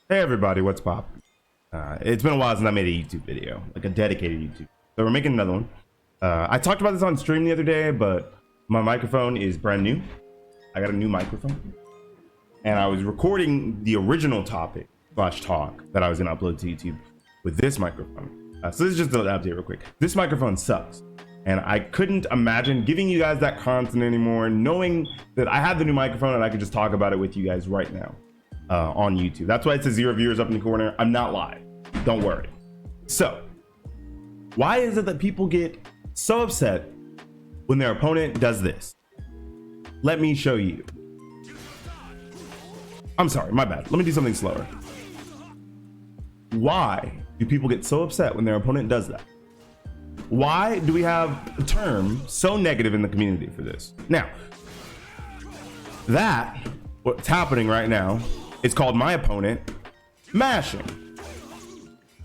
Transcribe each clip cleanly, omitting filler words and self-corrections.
Hey everybody, what's poppin'? It's been a while since I made a YouTube video, like a dedicated YouTube. So we're making another one. I talked about this on stream the other day, but my microphone is brand new. I got a new microphone. And I was recording the original topic / talk that I was gonna upload to YouTube with this microphone. So this is just an update real quick. This microphone sucks. And I couldn't imagine giving you guys that content anymore, knowing that I have the new microphone and I could just talk about it with you guys right now on YouTube. That's why it says 0 viewers up in the corner. I'm not live. Don't worry. So, why is it that people get so upset when their opponent does this? Let me show you. I'm sorry, my bad. Let me do something slower. Why do people get so upset when their opponent does that? Why do we have a term so negative in the community for this? Now, what's happening right now, is called my opponent mashing,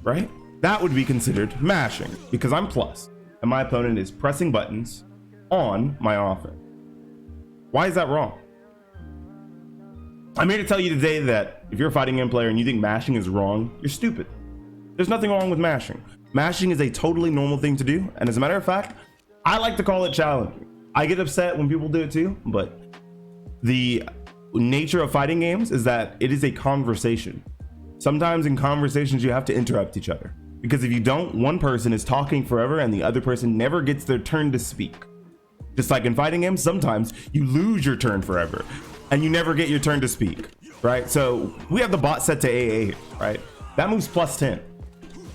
right? That would be considered mashing because I'm plus and my opponent is pressing buttons on my offense. Why is that wrong? I'm here to tell you today that if you're a fighting game player and you think mashing is wrong, you're stupid. There's nothing wrong with mashing. Mashing is a totally normal thing to do, and as a matter of fact, I like to call it challenging. I get upset when people do it too, but the nature of fighting games is that it is a conversation. Sometimes in conversations you have to interrupt each other, because if you don't, one person is talking forever and the other person never gets their turn to speak. Just like in fighting games, sometimes you lose your turn forever and you never get your turn to speak, right? So we have the bot set to AA here, right? That moves plus 10.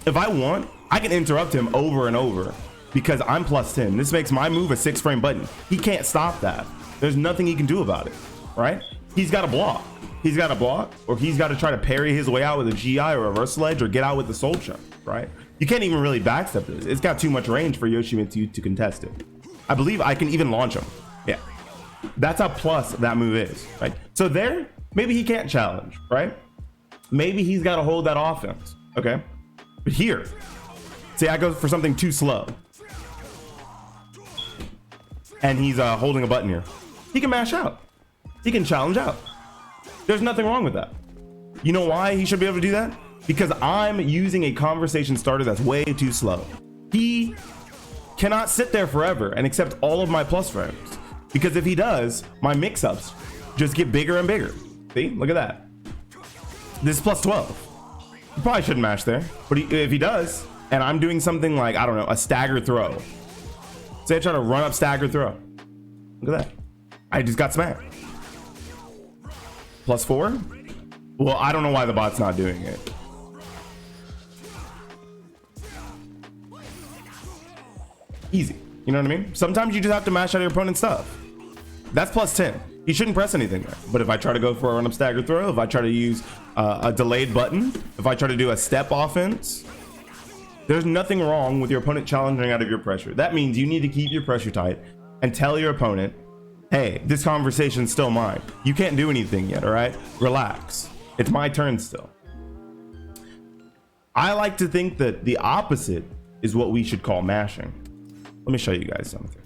If I want, I can interrupt him over and over because I'm plus 10. This makes my move a 6-frame button. He can't stop that. There's nothing he can do about it, right? He's got to block. He's got to block, or he's got to try to parry his way out with a GI or a reversal edge or get out with the soul chunk, right? You can't even really backstep this. It's got too much range for Yoshimitsu to contest it. I believe I can even launch him. Yeah. That's how plus that move is, right? So there, maybe he can't challenge, right? Maybe he's got to hold that offense, okay? But here, say I go for something too slow and he's holding a button here. He can mash out. He can challenge out. There's nothing wrong with that. You know why he should be able to do that? Because I'm using a conversation starter that's way too slow. He cannot sit there forever and accept all of my plus frames, because if he does, my mix-ups just get bigger and bigger. See, look at that. This is plus 12. He probably shouldn't mash there, but if he does, and I'm doing something like, I don't know, a stagger throw. Say I try to run up stagger throw. Look at that. I just got smacked. Plus 4? Well, I don't know why the bot's not doing it. Easy. You know what I mean? Sometimes you just have to mash out your opponent's stuff. That's plus 10. He shouldn't press anything there. But if I try to go for a run up stagger throw, if I try to use a delayed button, if I try to do a step offense, there's nothing wrong with your opponent challenging out of your pressure. That means you need to keep your pressure tight and tell your opponent, hey, this conversation's still mine. You can't do anything yet, all right? Relax. It's my turn still. I like to think that the opposite is what we should call mashing. Let me show you guys something.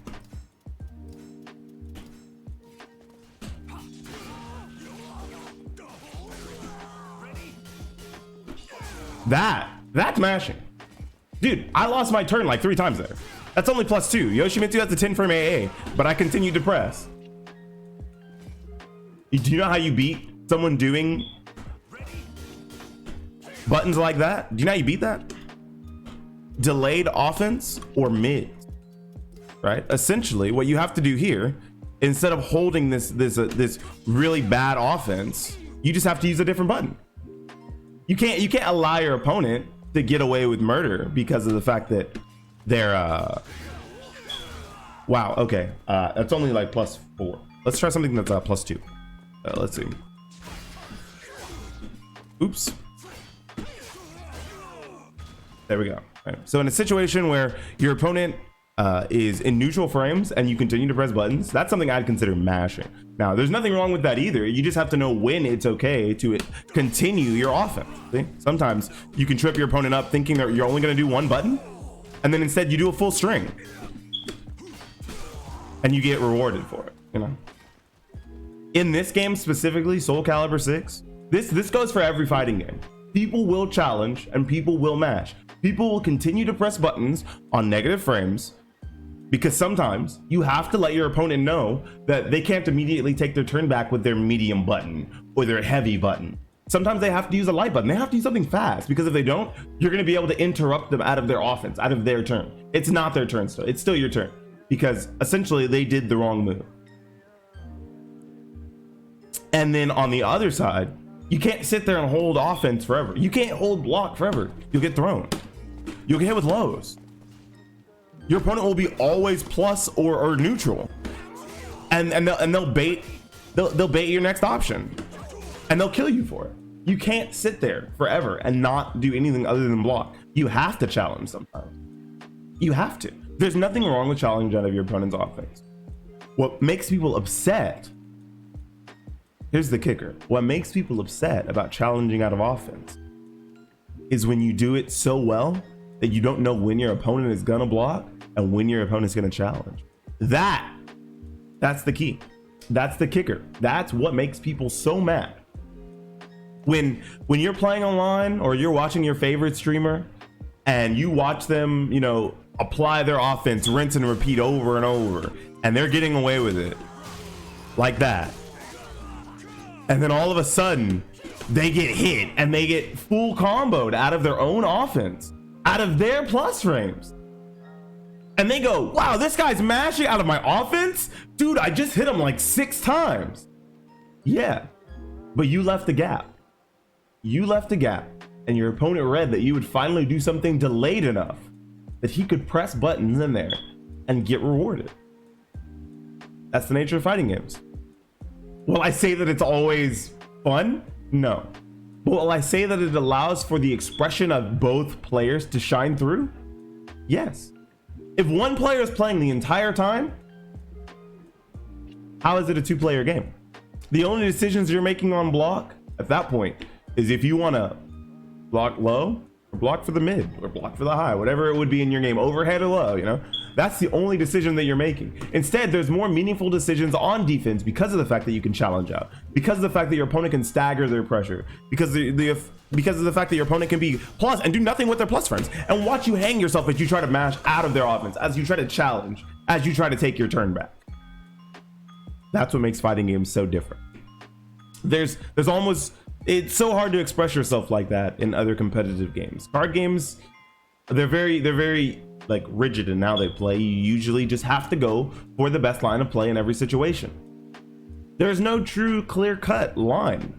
That's mashing. Dude, I lost my turn like 3 times there. That's only plus 2. Yoshimitsu has the 10-frame AA, but I continued to press. Do you know how you beat someone doing buttons like that? Do you know how you beat that? Delayed offense or mid, right? Essentially, what you have to do here, instead of holding this really bad offense, you just have to use a different button. You can't allow your opponent to get away with murder because of the fact that they're wow, okay, that's only like plus 4. Let's try something that's plus 2. Let's see. Oops. There we go. Right. So in a situation where your opponent is in neutral frames and you continue to press buttons, that's something I'd consider mashing. Now, there's nothing wrong with that either. You just have to know when it's okay to continue your offense. See? Sometimes you can trip your opponent up thinking that you're only going to do one button, and then instead you do a full string and you get rewarded for it, you know? In this game specifically, Soul Calibur 6, This goes for every fighting game. People will challenge and people will mash. People will continue to press buttons on negative frames because sometimes you have to let your opponent know that they can't immediately take their turn back with their medium button or their heavy button. Sometimes they have to use a light button. They have to use something fast, because if they don't, you're going to be able to interrupt them out of their offense, out of their turn. It's not their turn still. It's still your turn, because essentially they did the wrong move. And then on the other side, you can't sit there and hold offense forever. You can't hold block forever. You'll get thrown. You'll get hit with lows. Your opponent will be always plus or neutral, and they'll bait your next option, and they'll kill you for it. You can't sit there forever and not do anything other than block. You have to challenge sometimes. You have to. There's nothing wrong with challenging out of your opponent's offense. What makes people upset, here's the kicker, what makes people upset about challenging out of offense is when you do it so well that you don't know when your opponent is gonna block and when your opponent's gonna challenge. That's the key. That's the kicker. That's what makes people so mad. When you're playing online or you're watching your favorite streamer and you watch them, you know, apply their offense, rinse and repeat over and over, and they're getting away with it like that. And then all of a sudden they get hit and they get full comboed out of their own offense, out of their plus frames. And they go, wow, this guy's mashing out of my offense? Dude, I just hit him like 6 times. Yeah, but you left the gap. You left a gap, and your opponent read that you would finally do something delayed enough that he could press buttons in there and get rewarded. That's the nature of fighting games. Will I say that it's always fun? No. But will I say that it allows for the expression of both players to shine through? Yes. If one player is playing the entire time, how is it a 2-player game? The only decisions you're making on block at that point is if you want to block low or block for the mid or block for the high, whatever it would be in your game, overhead or low, you know, that's the only decision that you're making. Instead, there's more meaningful decisions on defense because of the fact that you can challenge out, because of the fact that your opponent can stagger their pressure, because of the fact that your opponent can be plus and do nothing with their plus friends and watch you hang yourself as you try to mash out of their offense, as you try to challenge, as you try to take your turn back. That's what makes fighting games so different. There's almost, it's so hard to express yourself like that in other competitive games. Card games, they're very like rigid in how they play. You usually just have to go for the best line of play in every situation. There's no true clear-cut line.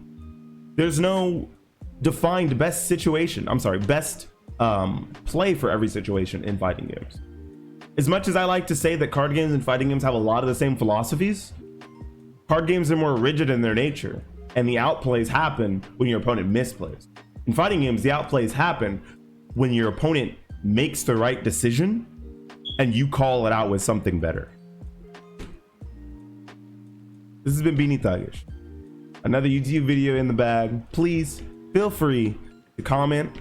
There's no defined best play for every situation in fighting games. As much as I like to say that card games and fighting games have a lot of the same philosophies, card games are more rigid in their nature, and the outplays happen when your opponent misplays. In fighting games, the outplays happen when your opponent makes the right decision and you call it out with something better. This has been Beanie Thuggish. Another YouTube video in the bag. Please feel free to comment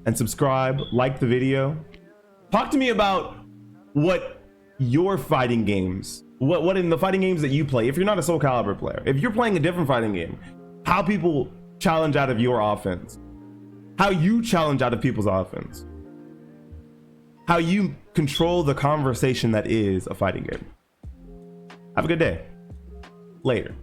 and subscribe, like the video. Talk to me about what your fighting games, what in the fighting games that you play, if you're not a Soul Calibur player, if you're playing a different fighting game, how people challenge out of your offense, how you challenge out of people's offense, how you control the conversation that is a fighting game. Have a good day. Later.